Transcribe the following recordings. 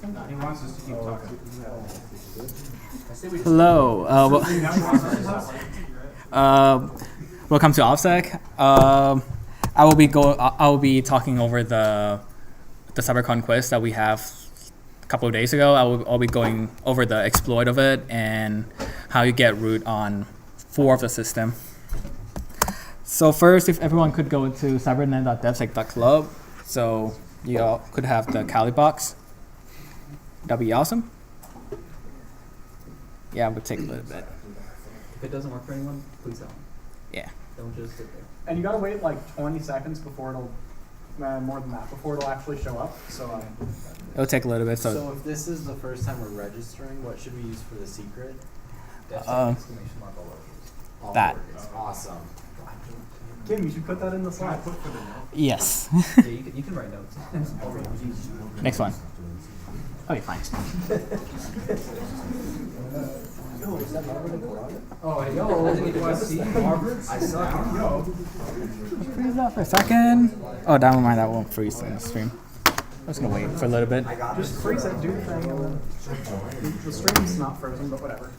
He wants us to keep talking. Hello. Welcome to OffSec. I will be talking over the cyber conquest that we have a couple of days ago. I'll be going over the exploit of it and how you get root on 4 of the system. So first, if everyone could go to cybernet.devsec.club, so you all could have the Kali box. That'd be awesome. Yeah, it would take a little bit. If it doesn't work for anyone, please don't. Yeah. Don't just sit there. And you gotta wait like 20 seconds before it'll, more than that, before it'll actually show up. So It'll take a little bit. So if this is the first time we're registering, what should we use for the secret? Exclamation mark all over. All That. lowercase. Awesome. Kim, you should put that in the slide. Yes. Yeah, you can write notes. Next one. Okay, fine. Oh, hey, yo, do I see Harvard? I suck. Freeze that for a second. Oh, never mind. That won't freeze in the stream. I'm just gonna wait for a little bit. Just freeze it, do the thing, and then the stream's not frozen, but whatever.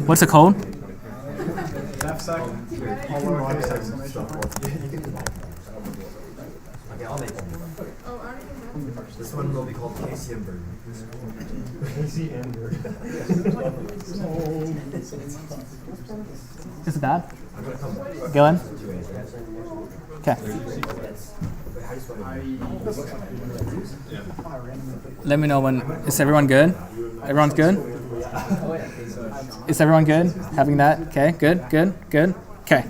What's the code? DevSec, all lowercase exclamation point. Okay, I'll make one. This one will be called Casey and Bird. Casey and Bird. Is it that? Gillen? Okay. Let me know when. Is everyone good? Everyone's good? Is everyone good? Having that? Okay, good. Okay.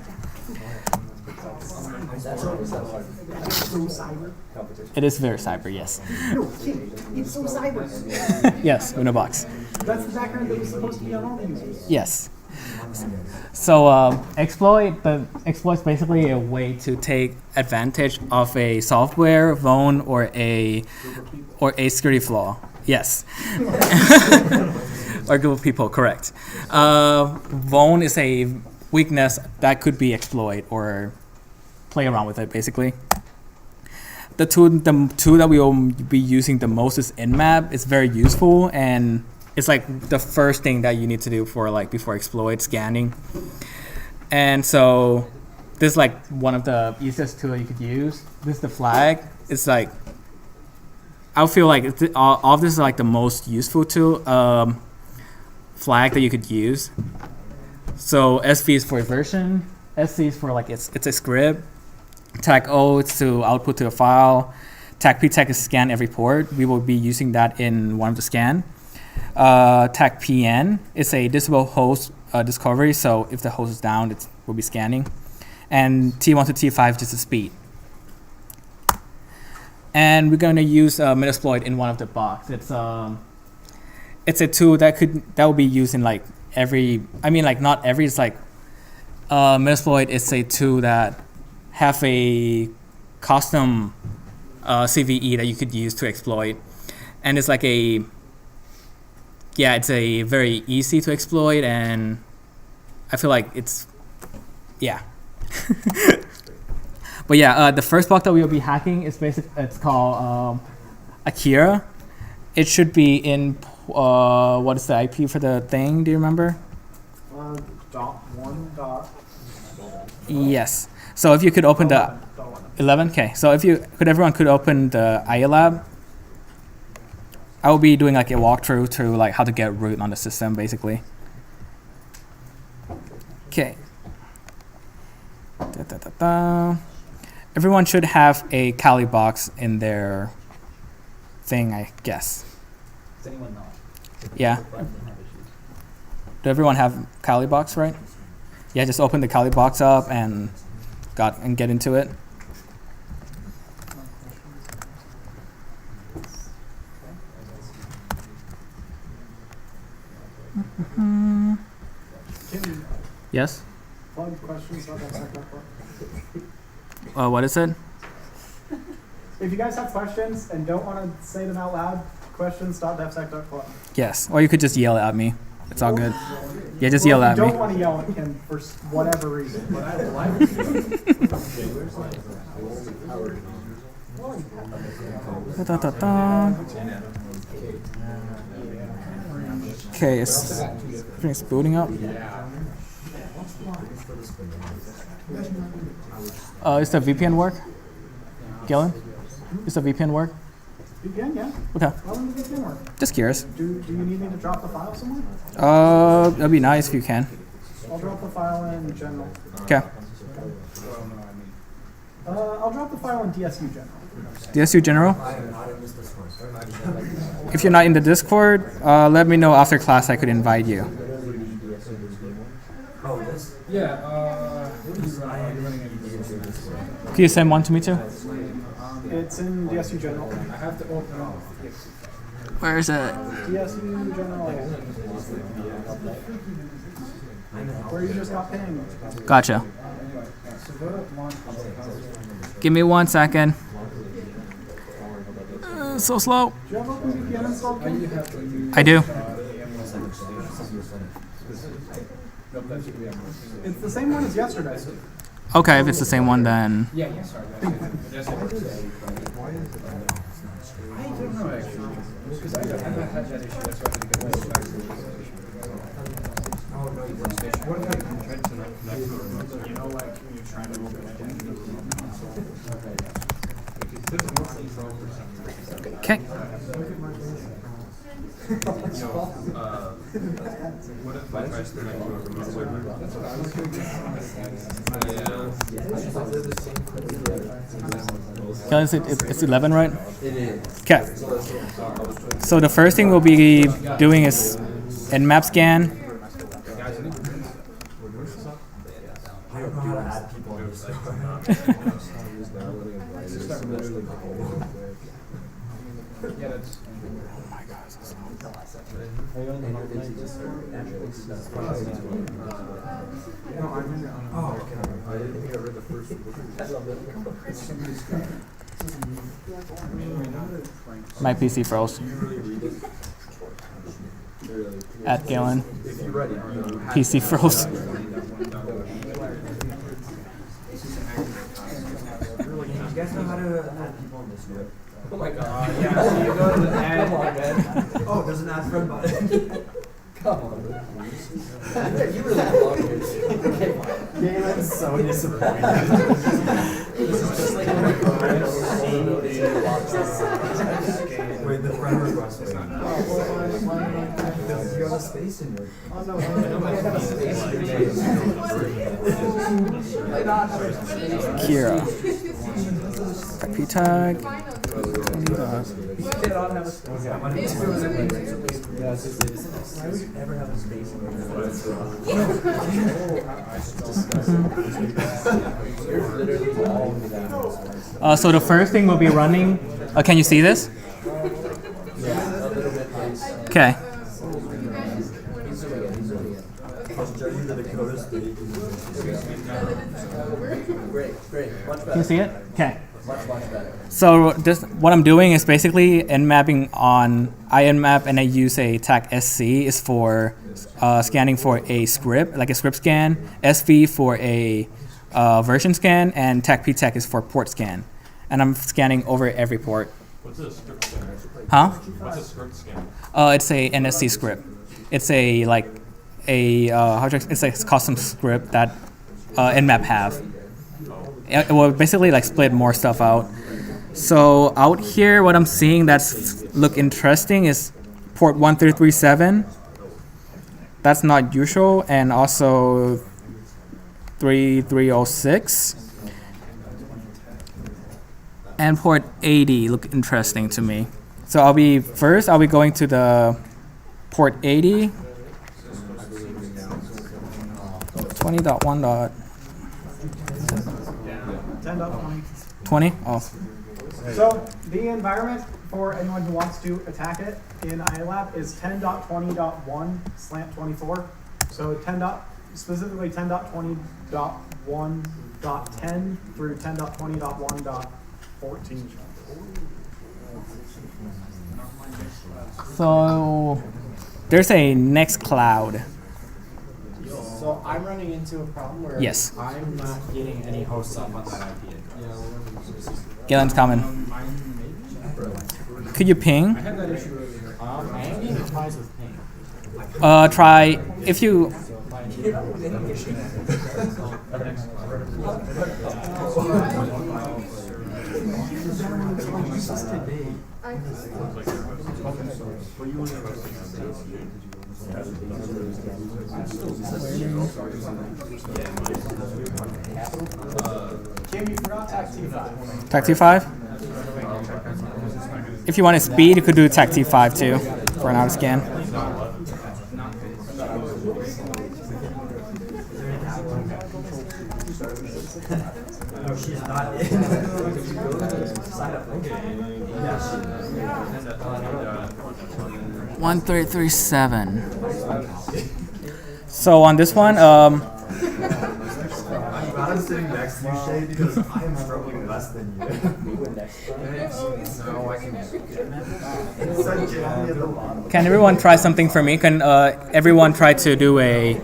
It is very cyber, yes. No, kid, it's so cyber. Yes, Unobox. That's the background that was supposed to be on all the users. Yes. So exploit's basically a way to take advantage of a software, vuln, or a security flaw. Yes. Or group of people, correct. Vuln is a weakness that could be exploited or play around with it, basically. The tool that we will be using the most is Nmap. It's very useful, and it's like the first thing that you need to do for before exploit scanning. And so this is like one of the easiest tools you could use. This is the flag. It's like I feel like all of this is like the most useful tool flag that you could use. So SV is for version. SC is for it's a script. Tag O is to output to a file. Tag P tag is scan every port. We will be using that in one of the scan. Tag PN is a disable host discovery. So if the host is down, it will be scanning. And T1 to T5 just the speed. And we're going to use Metasploit in one of the box. It's a tool that will be used in not every. It's like Metasploit is a tool that have a custom CVE that you could use to exploit, and it's it's a very easy to exploit, and I feel like it's But the first block that we will be hacking is it's called Akira. It should be in what is the IP for the thing? Do you remember? .1. Yes. So if you could open the 11, okay. So if everyone could open the ILab, I will be doing a walkthrough to how to get root on the system, basically. Okay. Everyone should have a Kali box in their thing, I guess. Does anyone not? Yeah. Do everyone have Kali box, right? Yeah, just open the Kali box up and get into it. Yes? Plug questions about that What is it? If you guys have questions and don't want to say them out loud, questions.devsec.club. Yes, or you could just yell at me. It's all good. Yeah, just yell at me. I don't want to yell at him for whatever reason. But I like Da, da, da, da. Okay, it's booting up. Is the VPN work? Gillen? Is the VPN work? VPN, yeah. Okay. How long does VPN work? Just curious. Do you need me to drop the file somewhere? That'd be nice if you can. I'll drop the file in general. Okay. I'll drop the file in DSU general. DSU General? If you're not in the Discord, let me know after class. I could invite you. Can you send one to me too? It's in DSU general. Where is it? DSU general. Where you just got pinged. Gotcha. Give me 1 second. So slow. Do you have OpenVPN installed, Ken? I do. It's the same one as yesterday. Okay, if it's the same one, then I don't know actually. Because I haven't had that issue. That's why I had to get this back to the What if I tried to not you know, like when you're trying to open it okay. What if I try to connect to a remote server? That's what I was Guys, it's 11, right? It is. Okay. So the first thing we'll be doing is nmap scan. I don't know how to add people on this. Yeah, that's. My PC froze. At Galen. PC froze. You guys know how to add people on this group? Oh my god. Yeah, so you go to the ad. Oh, there's an add friend button. Come on. You really belong here. Galen's so disappointed. This is just like Wait, the friend request. You have a space in your. Oh no, Kira. IP tag. So the first thing we'll be running. Can you see this? Okay. Can you see it? Okay. So this, what I'm doing is basically nmapping on INMAP, and I use a tag SC is for scanning for a script, like a script scan, SV for a version scan, and tag PTAG is for port scan. And I'm scanning over every port. What's a script scan? Huh? What's a script scan? It's a NSC script. It's a it's a custom script that nmap have. It will basically like split more stuff out. So out here, what I'm seeing that's look interesting is port 1337. That's not usual, and also 3306. And port 80 look interesting to me. So I'll be going to the port 80. 20.1. 10.20. 20? Oh. So the environment for anyone who wants to attack it in ILAP is 10.20.1/24. So specifically 10.20.1.10 through 10.20.1.14. So there's a Nextcloud. So I'm running into a problem where Yes. I'm not getting any hosts up on that IP. Galen's coming. Could you ping? I had that issue earlier. Hanging applies with ping. Try if you. Kim, you forgot Tac T5. Tac T5? If you wanted speed, you could do Tac T5 too for an auto scan. No, she's not in. Sign up. Okay. 1337. So on this one, I'm glad I'm sitting next to you, Shay, because I am struggling less than you. No, I can. It's so jittery at the bottom. can everyone try something for me? Can everyone try to do a?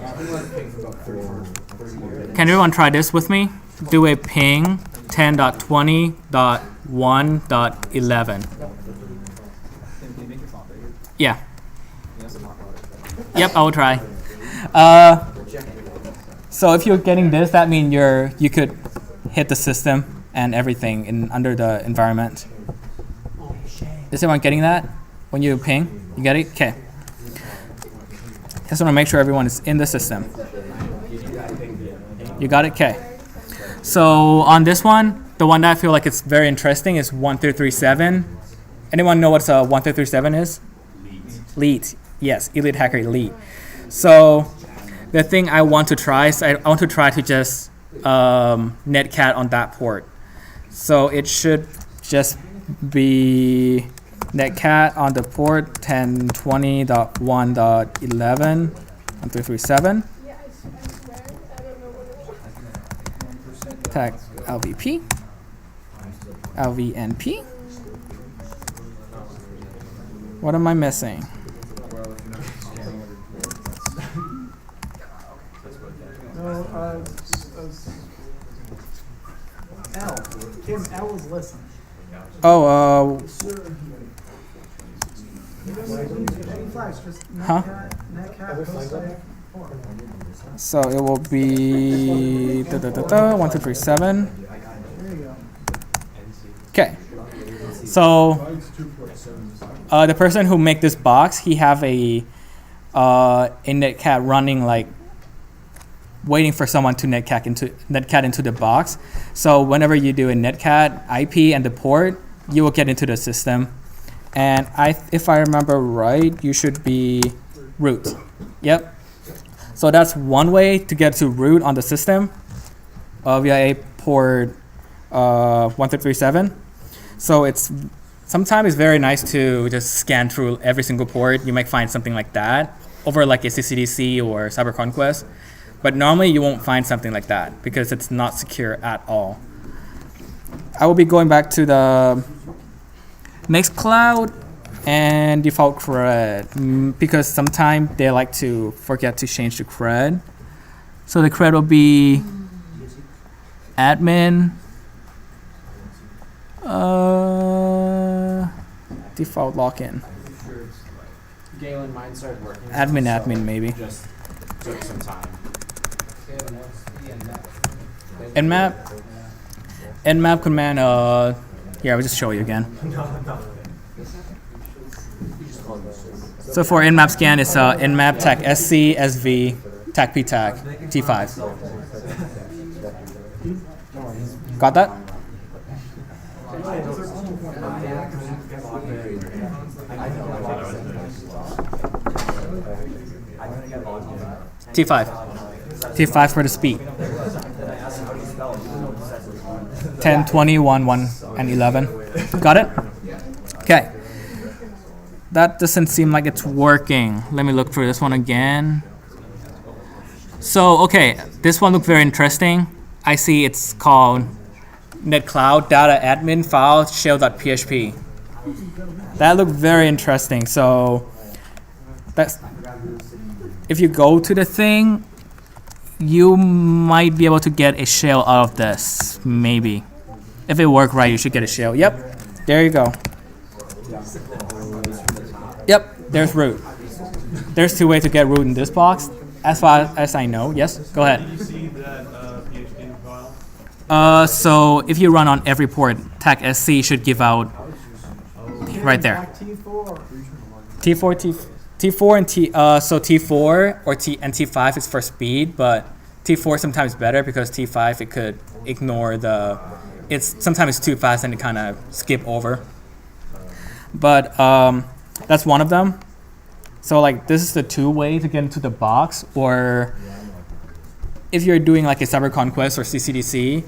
Can everyone try this with me? Do a ping 10.20.1.11. Yeah. Yep, I will try. So if you're getting this, that means you could hit the system and everything under the environment. Is everyone getting that? When you ping, you get it? Okay. Just want to make sure everyone is in the system. You got it? Okay. So on this one, the one that I feel like it's very interesting is 1337. Anyone know what 1337 is? Elite. Yes, Elite Hacker Elite. So the thing I want to try is I want to try to just netcat on that port. So it should just be netcat on the port 1020.1.11 1337. Tag LVP, LVNP. What am I missing? No, L. Kim, L is listen. Oh, Flags, just Huh? netcat, post so it will be 1237. There you go. Okay. So the person who make this box, he have a netcat running like waiting for someone to netcat into the box. So whenever you do a netcat IP and the port, you will get into the system. And if I remember right, you should be root. Yep. So that's one way to get to root on the system via a port 1337. So sometimes it's very nice to just scan through every single port. You might find something like that over like a CCDC or Cyber Conquest. But normally you won't find something like that because it's not secure at all. I will be going back to the Nextcloud and default cred because sometimes they like to forget to change the cred. So the cred will be admin, default login. Galen, mine started working. Admin maybe. Just took some time. Nmap command, here, I'll just show you again. So for nmap scan, it's nmap tag SC, SV, tag P tag, T5. Got that? T5. T5 for the speed. 10, 20, 1, 1, and 11. Got it? Okay. That doesn't seem like it's working. Let me look for this one again. So, okay, this one looks very interesting. I see it's called netcloud data admin file shell.php. That looked very interesting. So, that's if you go to the thing, you might be able to get a shell out of this, maybe. If it worked right, you should get a shell. Yep, there you go. Yep, there's root. There's 2 ways to get root in this box. As far as I know, yes, go ahead. Did you see that PHP file? So if you run on every port, tag SC should give out right there. T4. T4 and so T4 or T5 is for speed, but T4 sometimes better because T5 it could ignore sometimes it's too fast and it kind of skip over. But that's one of them. So like this is the 2-way to get into the box, or if you're doing like a cyber conquest or CCDC,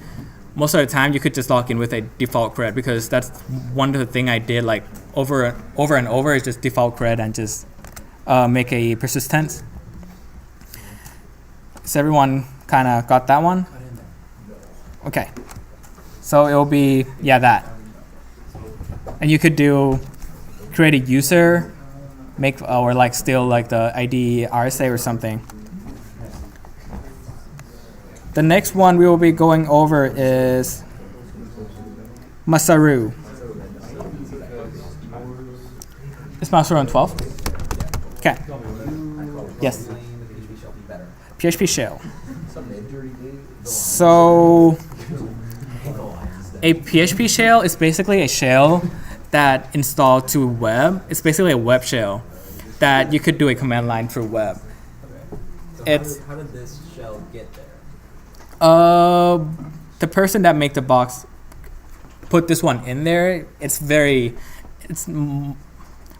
most of the time you could just log in with a default cred, because that's one of the thing I did like over and over is just default cred and just make a persistence. So everyone kind of got that one? Okay. So it will be, yeah, that. And you could create a user, or like still like the ID RSA or something. The next one we will be going over is Masaru. Is Masaru on 12? Okay. Yes. PHP shell. So a PHP shell is basically a shell that installed to web. It's basically a web shell that you could do a command line through web. So how did this shell get there? The person that made the box put this one in there.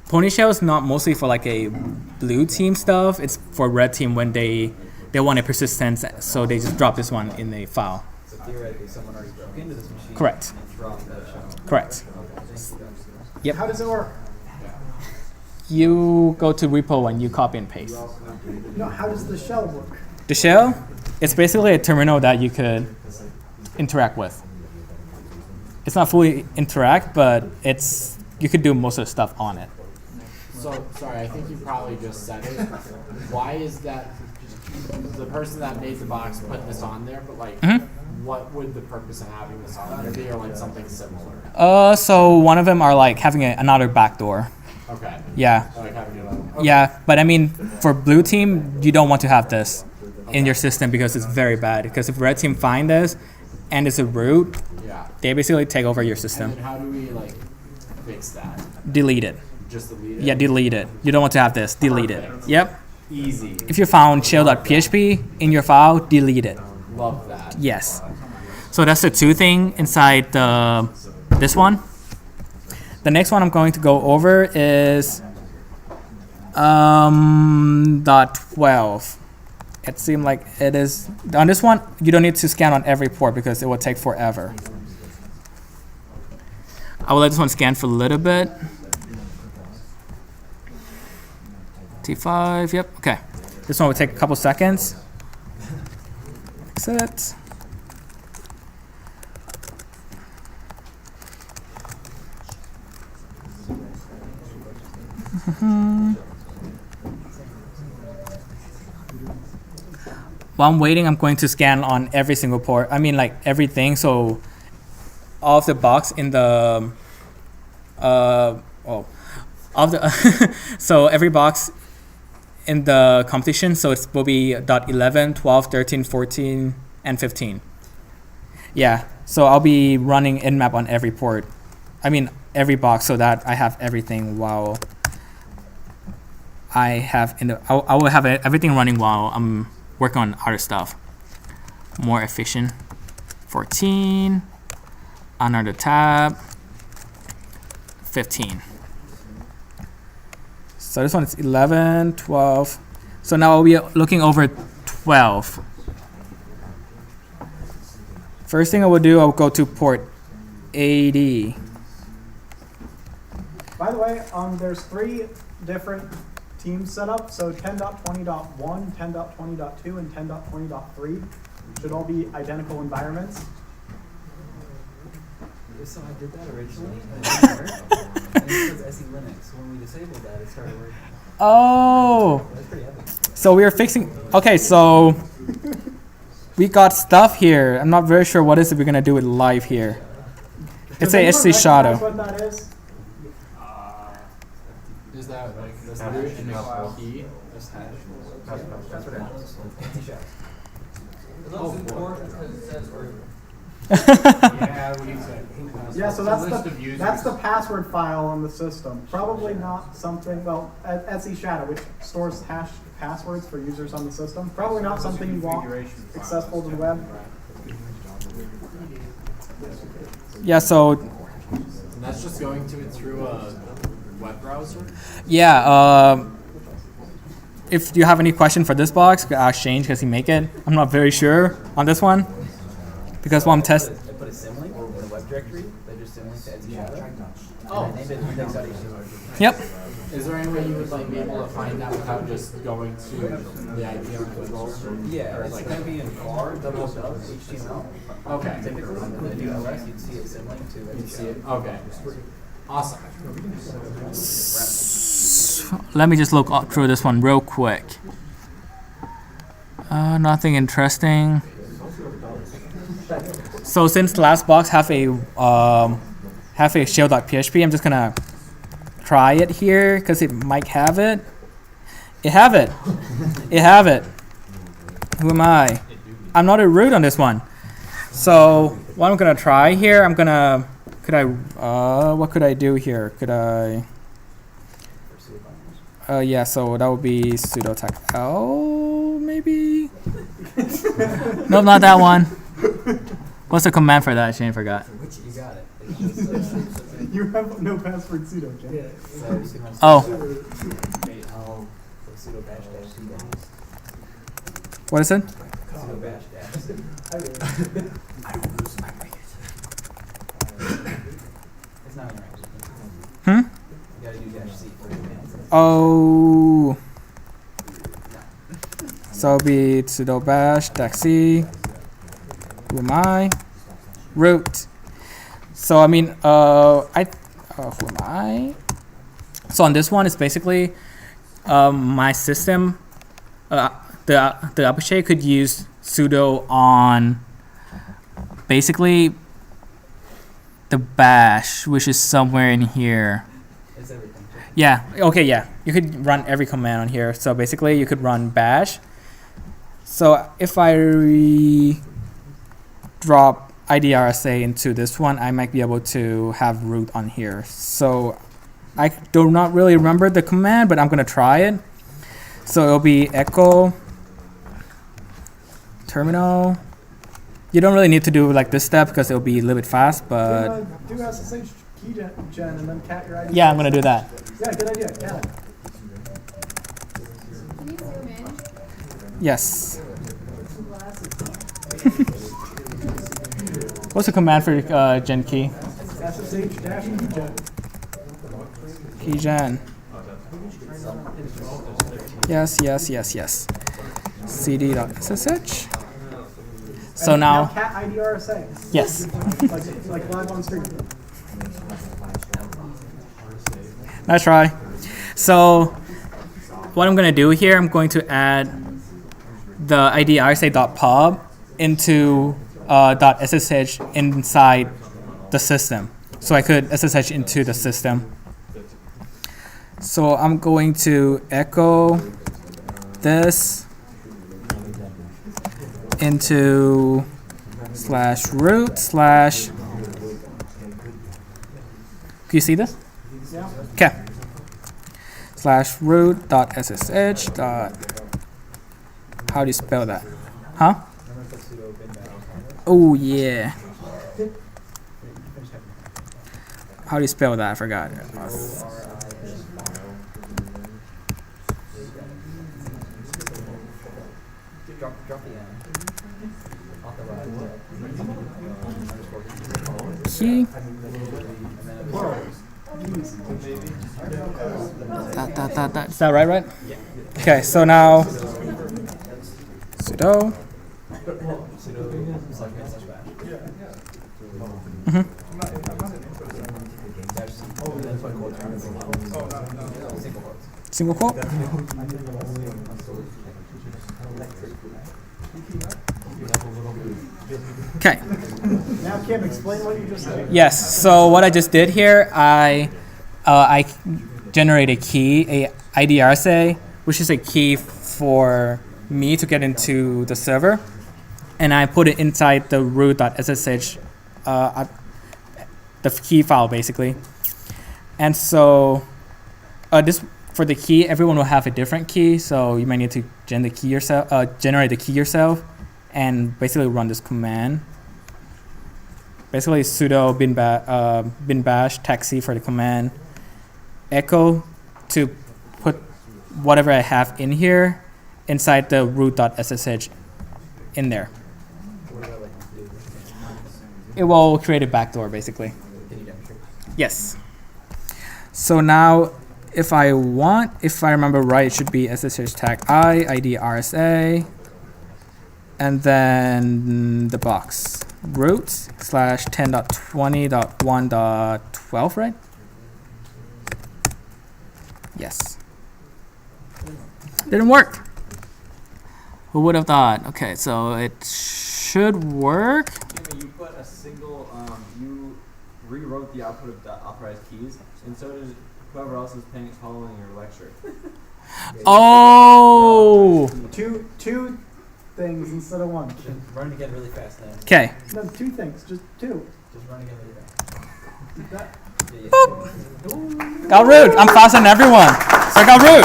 Ponyshell is not mostly for like a blue team stuff. It's for red team when they want a persistence, so they just drop this one in the file. So theoretically, someone already broke into this machine. Correct. And dropped that shell. Correct. Yep. How does it work? You go to repo and you copy and paste. No, how does the shell work? The shell, it's basically a terminal that you could interact with. It's not fully interact, but you could do most of the stuff on it. So, sorry, I think you probably just said it. Why is that the person that made the box put this on there, but like, what would the purpose of having this on there be, or like something similar? So one of them are like having another backdoor. Okay. Yeah. Like having it on. Okay. Yeah, but I mean, for blue team, you don't want to have this in your system because it's very bad. Because if red team find this and it's a root, Yeah. they basically take over your And system. then how do we like fix that? Delete it. Just delete it? Yeah, delete it. You don't want to have this. Delete it. Perfect. Yep. Easy. If you found shell.php in your file, delete it. Love that. Yes. So that's the 2 thing inside this one. The next one I'm going to go over is .12. It seemed like it is on this one. You don't need to scan on every port because it will take forever. I will let this one scan for a little bit. T5. Yep. Okay. This one will take a couple seconds. Exit. While I'm waiting, I'm going to scan on every single port. I mean, like everything. So, all of the box in the, so every box in the competition. So it will be .11, 12, 13, 14, and 15. Yeah. So I'll be running nmap on every port. I mean, every box, so that I have everything while I will have everything running while I'm working on other stuff. More efficient. 14. Another tab. 15. So this one is 11, 12. So now we'll be looking over 12. First thing I will do, I'll go to port 80. By the way, there's 3 different teams set up. So 10.20.1, 10.20.2, and 10.20.3 should all be identical environments. So I did that originally, and it didn't work. And it says SE Linux. So when we disabled that, it started working. Oh. That's pretty epic. So we are fixing. Okay, so we got stuff here. I'm not very sure what is it we're gonna do it live here. It's Does a anyone SC recognize shadow. what that is? that like this root and a key, this hash. That's what happens. Oh, boy. Yeah, so that's the password file on the system. Probably not something, well, Etsy Shadow, which stores hash passwords for users on the system. Probably not something you want accessible to the web. Yeah, so And that's just going to it through a web browser? yeah, if you have any question for this box, ask Shane because he make it. I'm not very sure on this one because while I'm testing. I put a symlink in the web directory. They just symlink to Etsy Shadow. Oh. And I named it index.html. Yep. Is there any way you would like be able to find that without just going to the IP on Google? Yeah, it's going to be in car, HTML. Okay. Typically, if you LS, you'd see a symlink to Etsy Shadow. Okay. Awesome. Let me just look through this one real quick. Nothing interesting. So since the last box have a shell.php, I'm just gonna try it here because it might have it. It have it. It have it. Who am I? I'm not a root on this one. So what I'm gonna try here, I'm gonna what could I do here? Could I yeah, so that would be sudo tech L maybe? Nope, not that one. What's the command for that? Shane forgot. You got it. You have no password sudo, Jen. Oh. Sudo bash dash c dash. What is it? Sudo bash dash. It's not right. Hmm? You gotta do dash c for commands. Oh. So it'll be sudo bash -c. Who am I? Root. So I mean, who am I? So on this one, it's basically my system. The Apache could use sudo on basically the bash, which is somewhere in here. It's everything. Yeah, okay, yeah. You could run every command on here. So basically you could run bash. So if I drop IDRSA into this one, I might be able to have root on here. So I do not really remember the command, but I'm gonna try it. So it'll be echo terminal. You don't really need to do like this step because it'll be a little bit fast, but Do SSH key gen and then cat your ID. yeah, I'm gonna do that. Yeah, good idea. Cat it. Can you zoom in? Yes. What's the command for gen key? SSH dash keygen. Keygen. Yes, yes, yes, yes. cd.ssh. So And now, cat IDRSA. yes. like live on stream. Nice try. So what I'm going to do here, I'm going to add the ID RSA.pub into .ssh inside the system. So I could SSH into the system. So I'm going to echo this into /root/ Can you see this? Yeah. Okay. /root.ssh. How do you spell that? Huh? Oh yeah. How do you spell that? I forgot. Drop the N. Authorize. Key. That. Is that right? Yeah. Okay, so now sudo. Single quote. Okay. Now, Kim, explain what you just did. Yes. So what I just did here, I generate a key, a IDRSA, which is a key for me to get into the server, and I put it inside the root.ssh, the key file basically. And so this for the key, everyone will have a different key, so you might need to generate the key yourself, and basically run this command. Basically sudo bin bash taxi for the command, echo to put whatever I have in here inside the root.ssh in there. It will create a backdoor basically. Yes. So now if I remember right, it should be ssh tag id rsa, and then the box root /10.20.1.12, right? Yes. Didn't work. Who would have thought? Okay, so it should work. Jimmy, you put a single, you rewrote the output of the authorized keys, and so does whoever else is following your lecture. Oh! Two things instead of one. Run again really fast now. Okay. No, two things, just two. Just run again really fast. Got root. I'm faster than everyone. So I got root.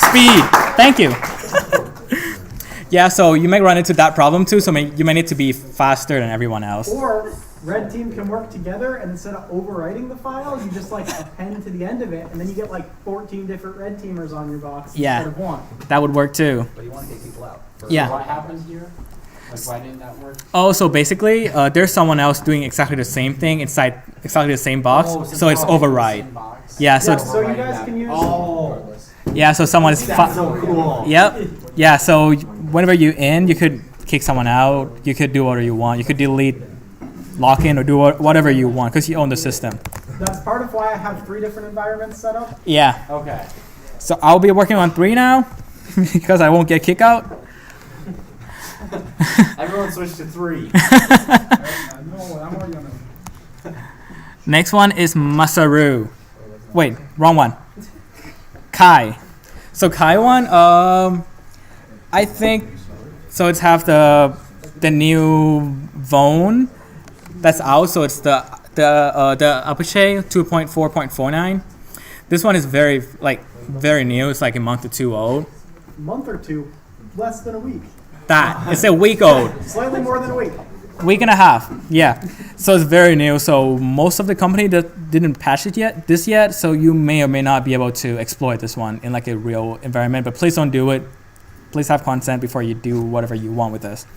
Speed. Thank you. Yeah, so you may run into that problem too, so you may need to be faster than everyone else. Or red team can work together, and instead of overwriting the file, you just like append to the end of it, and then you get like 14 different red teamers on your box instead of one. That would work too. But you want to get people out. Yeah. What happened here? Like, why didn't that work? Oh, so basically, there's someone else doing exactly the same thing inside exactly the same box, so it's override. Yeah, so So you guys can use. yeah, so someone is. So cool. Yep. Yeah, so whenever you in, you could kick someone out. You could do whatever you want. You could delete, lock in, or do whatever you want because you own the system. That's part of why I have 3 different environments set up. Yeah. Okay. So I'll be working on 3 now because I won't get kicked out. Everyone switched to 3. No, I'm already on it. Next one is Masaru. Wait, wrong one. Kai. So Kai one, I think, so it's have the new Vone that's out. So it's the Apache 2.4.49. This one is very new. It's like a month or 2 old. Month or 2, less than a week. It's a week old. Slightly more than a week. Week and a half, yeah. So it's very new. So most of the company that didn't patch it yet, so you may or may not be able to exploit this one in like a real environment. But please don't do it. Please have consent before you do whatever you want with this.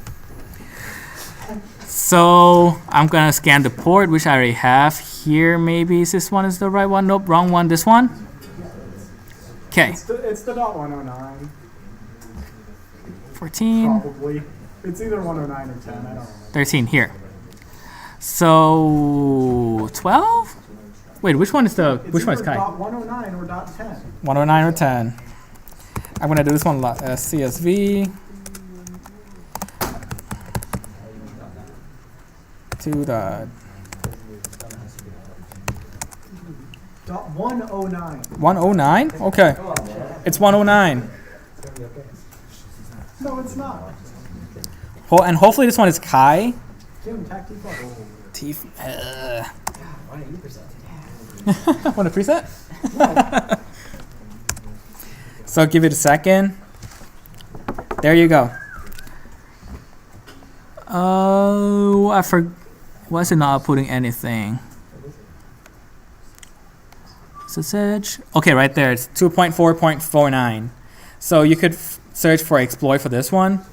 So I'm gonna scan the port, which I already have here. Maybe this one is the right one. Nope, wrong one. This one. Okay. It's the .109. 14. Probably. It's either 109 or 10. I don't know. 13 here. So 12? Wait, which one is Kai? .109 or .10. 109 or 10. I'm gonna do this one CSV. To the .109. 109? Okay. It's 109. No, it's not. And hopefully this one is Kai. Jim, tactic. Want a preset? So give it a second. There you go. Oh, I forgot. Why is it not outputting anything? SSH. Okay, right there. It's 2.4.49. So you could search for exploit for this one.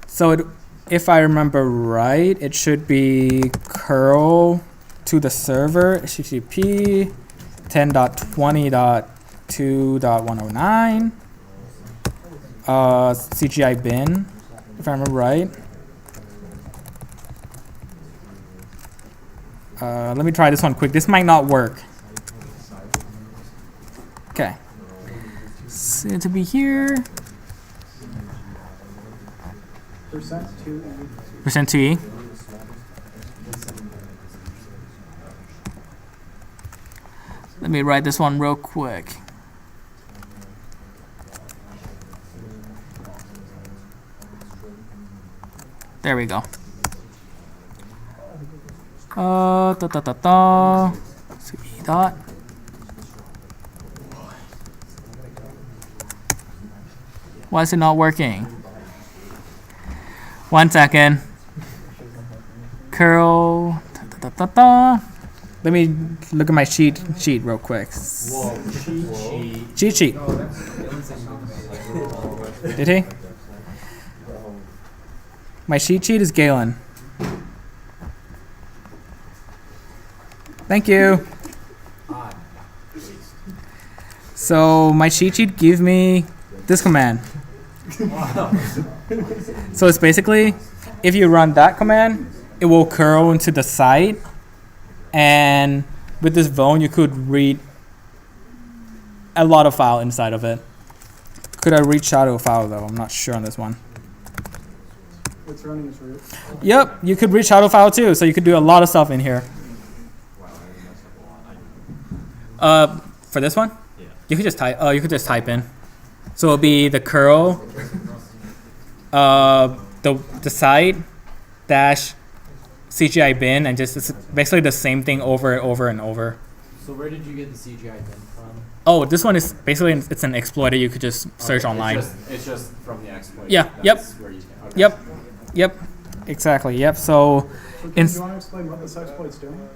So if I remember right, it should be curl to the server http 10.20.2.109 CGI bin, if I remember right. Let me try this one quick. This might not work. Okay. So to be here. %2e. Let Let me write this one real quick. There we go. So E dot. Why is it not working? 1 second. Curl. Let me look at my cheat sheet real quick. Whoa, cheat. Cheat sheet. Did he? My cheat sheet is Galen. Thank you. So my cheat sheet gives me this command. So it's basically, if you run that command, it will curl into the site, and with this vuln, you could read a lot of file inside of it. Could I read shadow file though? I'm not sure on this one. It's running as root. Yep, you could read shadow file too, so you could do a lot of stuff in here. For this one, you could just type. You could just type in. So it'll be the curl, the site dash CGI bin, and just it's basically the same thing over and over and over. So where did you get the CGI bin from? Oh, this one is basically it's an exploit that you could just search online. It's just from the exploit. Yeah. That's where you can, okay. Yep. Exactly. Yep. So, So do you want to explain what this exploit's doing?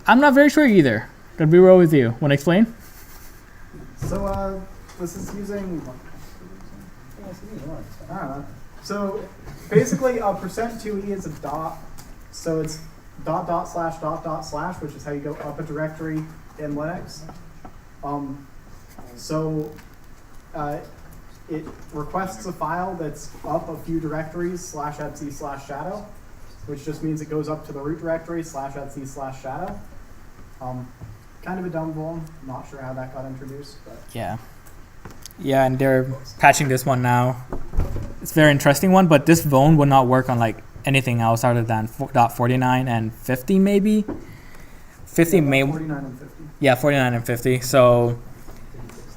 I'm not very sure either. Gonna be real with you. Want to explain? So this is using. I don't know. So basically, %2e is a dot. So it's ././, which is how you go up a directory in Linux. It requests a file that's up a few directories /etc/shadow, which just means it goes up to the root directory /etc/shadow. Kind of a dumb vuln. Not sure how that got introduced, but Yeah, and they're patching this one now. It's a very interesting one, but this vuln will not work on like anything else other than .49 and 50 maybe. 50 may 49 and 50. Yeah, 49 and 50. So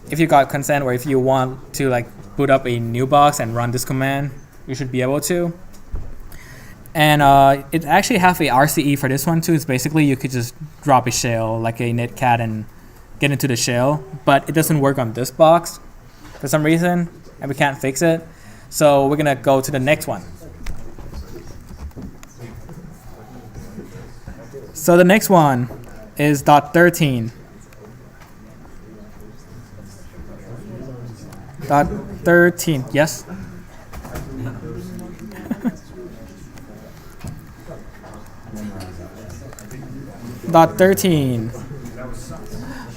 if you got consent or if you want to like boot up a new box and run this command, you should be able to. And it actually has a RCE for this one too. It's basically you could just drop a shell like a netcat and get into the shell, but it doesn't work on this box for some reason, and we can't fix it. So we're gonna go to the next one. So the next one is .13. .13, yes? .13.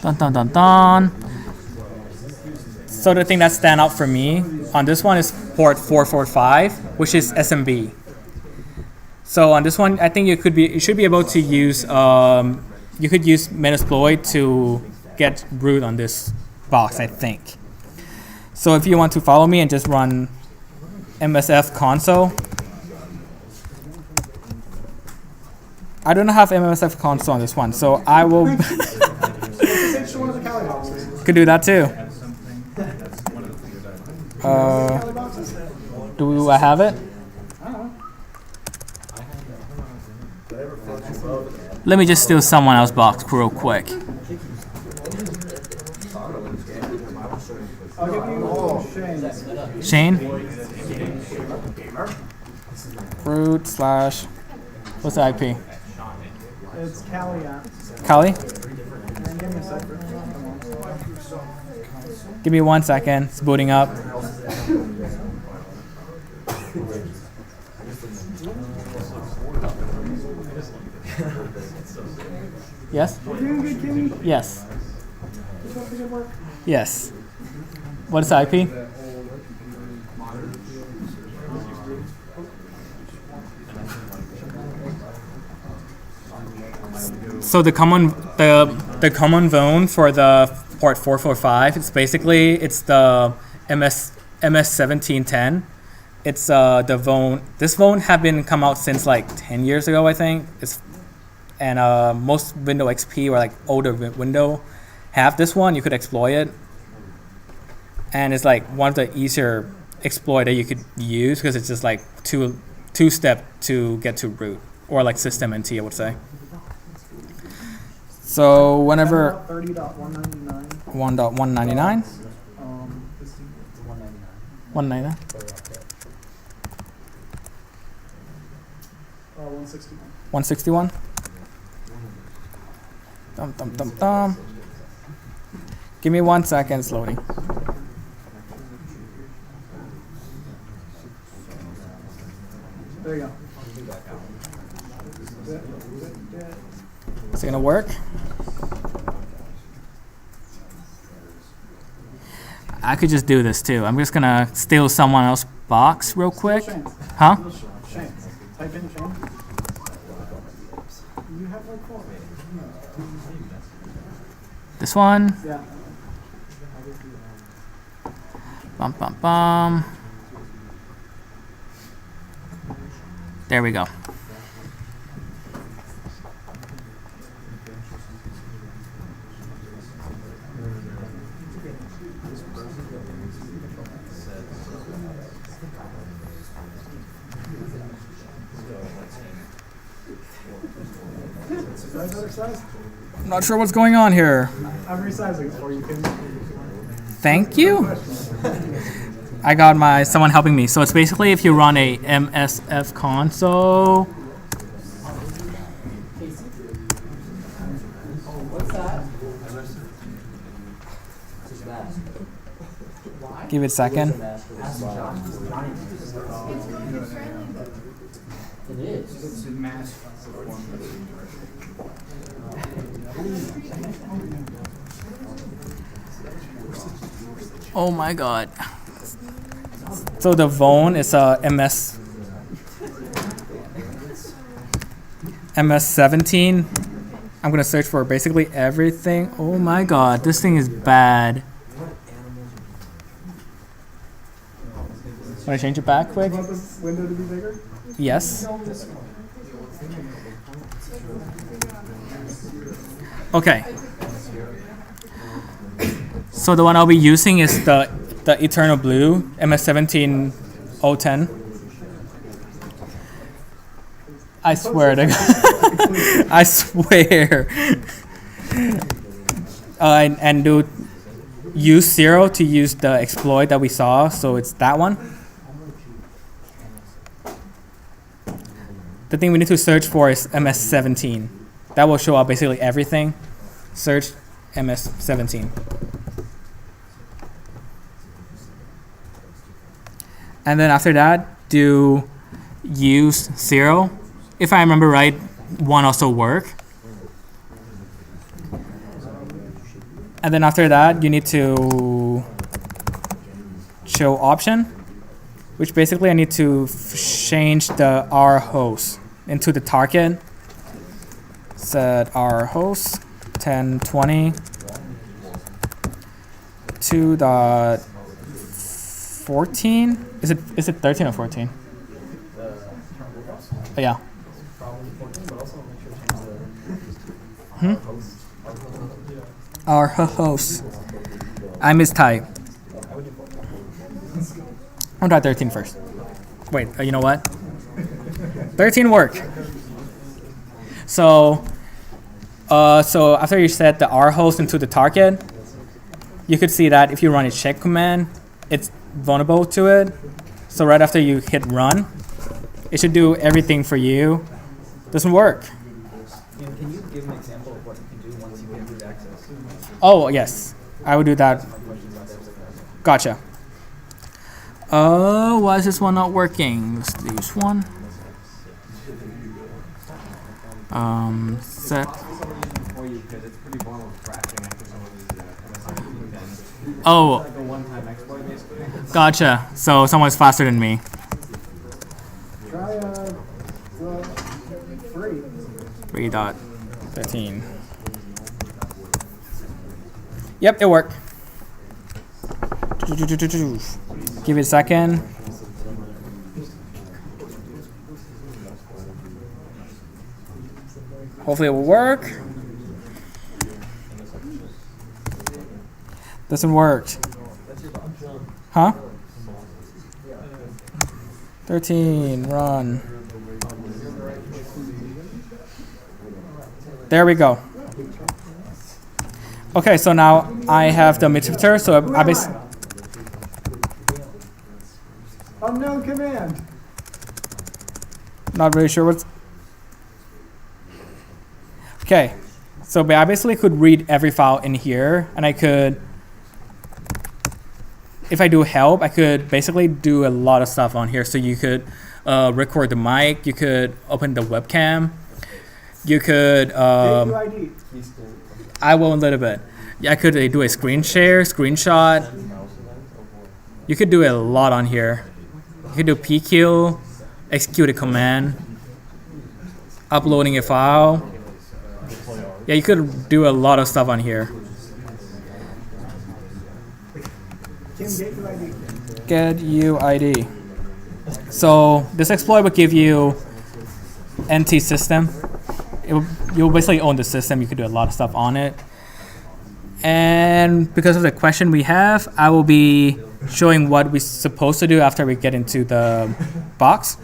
Dun dun dun dun. So the thing that stand out for me on this one is port 445, which is SMB. So on this one, I think you should be able to use you could use Metasploit to get root on this box, I think. So if you want to follow me and just run MSF console. I don't have MSF console on this one, so I will could do that too. Do I have it? Let me just steal someone else's box real quick. I'll give you Shane? Root / what's the IP? It's Kali app. Kali? And give me a second. Give me 1 second. It's booting up. Yes? Yes. Yes. What is the IP? So the common vuln for the port 445, it's the MS1710. It's the vuln. This vuln have been come out since like 10 years ago, I think. and most Windows XP or like older window have this one. You could exploit it, and it's like one of the easier exploit that you could use because it's just like two step to get to root or like system NT, I would say. So whenever 30.199. 1.199. 199. 161. 161. Give me 1 second, it's loading. There you go. Is it gonna work? I could just do this too. I'm just gonna steal someone else's box real quick. Huh? Shane. Type in Shane. You have like 4. This one. Yeah. Bum bum bum. There we go. I'm not sure what's going on here. I'm resizing it for you. Thank you. I got someone helping me. So it's basically if you run a MSF console. Give it a second. Oh my god. So the phone is a MS17. I'm gonna search for basically everything. Oh my god, this thing is bad. Want to change it back quick? You want this window to be bigger? Yes. Okay. So the one I'll be using is the Eternal Blue MS17010. I swear to God. I swear. And do use 0 to use the exploit that we saw. So it's that one. The thing we need to search for is MS17. That will show up basically everything. Search MS17. And then after that, do use 0. If I remember right, 1 also work. And then after that, you need to show option, which basically I need to change the R host into the target. Set R host 1020 2.14. Is it 13 or 14? Oh, yeah. Our host. I mistyped. I'll try 13 first. Wait, you know what? 13 work. So after you set the R host into the target, you could see that if you run a check command, it's vulnerable to it. So right after you hit run, it should do everything for you. Doesn't work. Can you give an example of what you can do once you get root access? Oh, yes. I will do that. Gotcha. Why is this one not working? Let's do this one. Set. Oh. Gotcha. So someone's faster than me. Try 3.13. Yep, it worked. Give it a second. Hopefully it will work. Doesn't work. Huh? 13, run. There we go. Okay, so now I have the mitter, so I basically... Unknown command. Not really sure what's... Okay, so I basically could read every file in here, and I could... If I do help, I could basically do a lot of stuff on here. So you could record the mic, you could open the webcam, you could... I will in a little bit. Yeah, I could do a screen share, screenshot. You could do a lot on here. You could do PQ, execute a command, uploading a file. Yeah, you could do a lot of stuff on here. Get UID. So this exploit will give you NT system. You'll basically own the system. You could do a lot of stuff on it. And because of the question we have, I will be showing what we're supposed to do after we get into the box.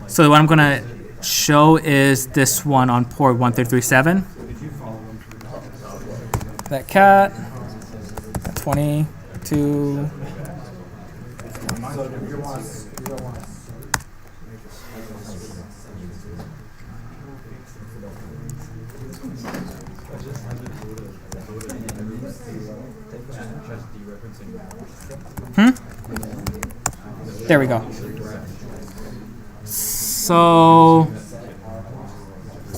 So what I'm gonna show is this one on port 1337. That cat, 22. There we go. So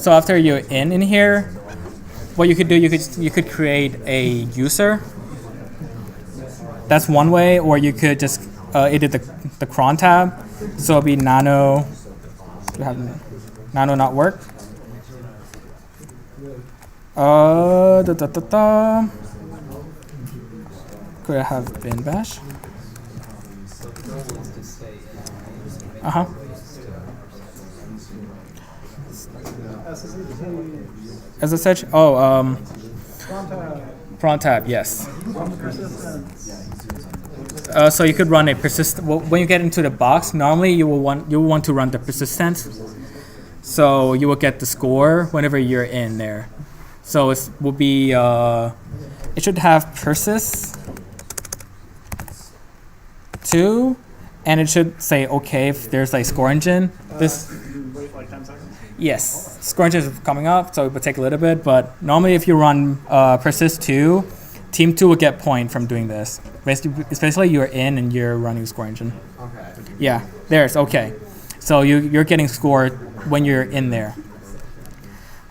after you're in here, what you could do, you could create a user. That's one way, or you could just edit the cron tab. So it'll be nano. Do have nano not work? Could I have bin bash? SSH? Oh, cron tab, yes. So you could run a persistent. When you get into the box, normally you will want to run the persistence. So you will get the score whenever you're in there. So it will be. It should have persist 2, and it should say okay if there's like score engine. This. Wait like 10 seconds. Yes, score engine is coming up, so it will take a little bit. But normally, if you run persist 2, team 2 will get point from doing this. Especially you're in and you're running score engine. Okay. Yeah, there's okay. So you're getting scored when you're in there.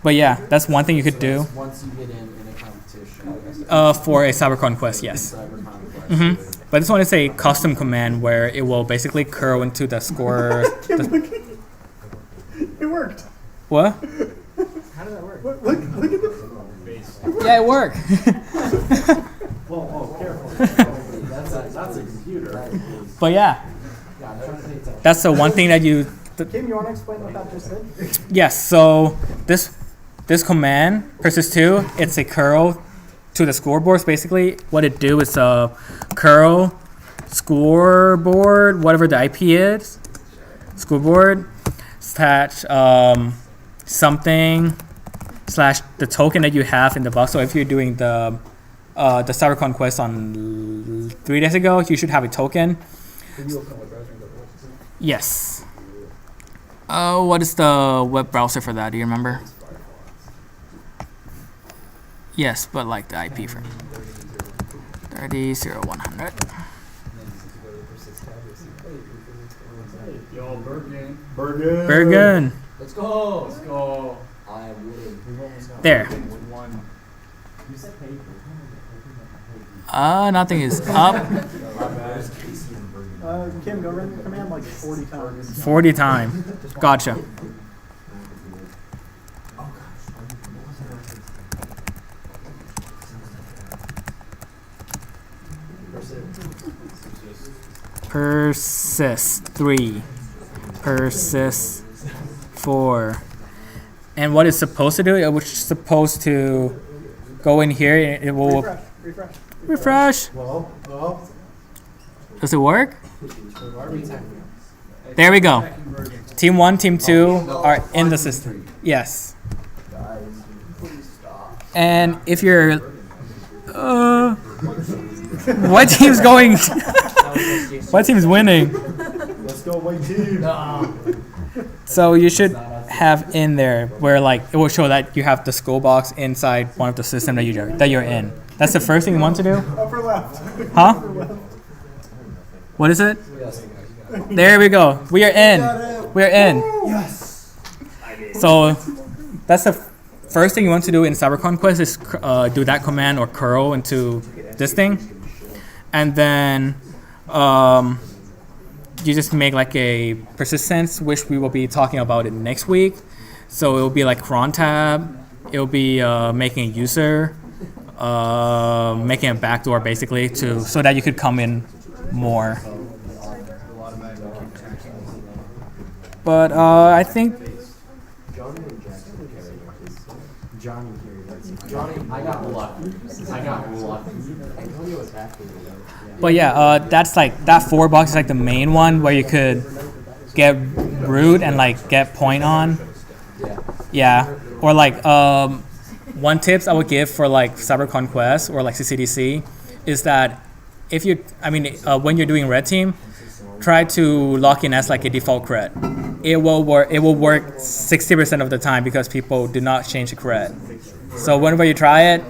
But yeah, that's one thing you could do. Once you get in a competition. For a cyber conquest, yes. But this one is a custom command where it will basically curl into the score. It worked. What? How did that work? Look at the. Yeah, it worked. Whoa, careful. That's a computer. But yeah, that's the one thing that you. Kim, you want to explain what that just did? Yes. So this command persist 2, it's a curl to the scoreboards. Basically, what it do is curl scoreboard, whatever the IP is, scoreboard attach something / the token that you have in the box. So if you're doing the cyber conquest on 3 days ago, you should have a token. Yes. What is the web browser for that? Do you remember? Yes, but like the IP for 30.0.100. Yo, Bergen. Bergen. Let's go. Let's go. I would. There. One. Nothing is up. Kim, go run the command like 40 times. 40 time. Gotcha. Persist 3. Persist 4. And what it's supposed to do, it was supposed to go in here. It will refresh. Well, Does it work? There we go. Team 1, Team 2 are in the system. Yes. And if you're, what team's going? What team's winning? let's go white team. So you should have in there where like it will show that you have the skull box inside one of the system that you're in. That's the first thing you want to do. Upper left. Huh? What is it? There we go. We are in. We are in. Yes. So that's the first thing you want to do in Cyber Conquest is do that command or curl into this thing, and then you just make like a persistence, which we will be talking about it next week. So it will be like cron tab. It will be making a user, making a backdoor basically so that you could come in more. But I think Johnny, I got lucky. Antonio was happy. But yeah, that's like that 4 box is like the main one where you could get root and like get point on. Yeah. Or like one tips I would give for like Cyber Conquest or like CCDC is that if you, when you're doing red team, try to lock in as like a default cred. It will work. It will work 60% of the time because people do not change the cred. So whenever you try it,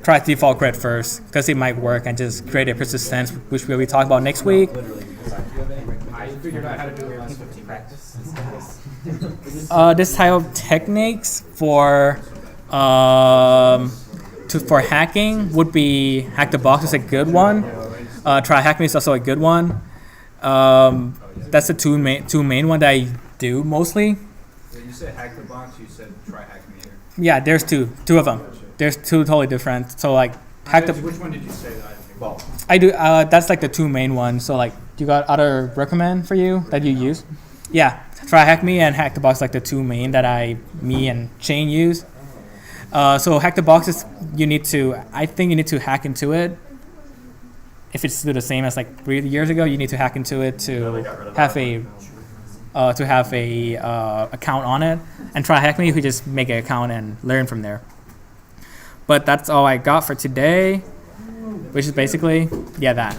try default cred first because it might work and just create a persistence, which we'll be talking about next week. I figured out how to do it last 15 practice. This type of techniques for hacking would be hack the box is a good one. Try hack me is also a good one. That's the two main one that I do mostly. When you said hack the box, you said try hack me. Yeah, there's two of them. There's two totally different. So like hack the. Which one did you say that I didn't Well, I do. That's like the two main ones. So like, you got other recommend for you that you use? Yeah, try hack me and hack the box like the two main that me and Shane use. So hack the box is I think you need to hack into it. If it's still the same as like 3 years ago, you need to hack into it to have a account on it. And try hack me, you could just make an account and learn from there. But that's all I got for today, which is basically that.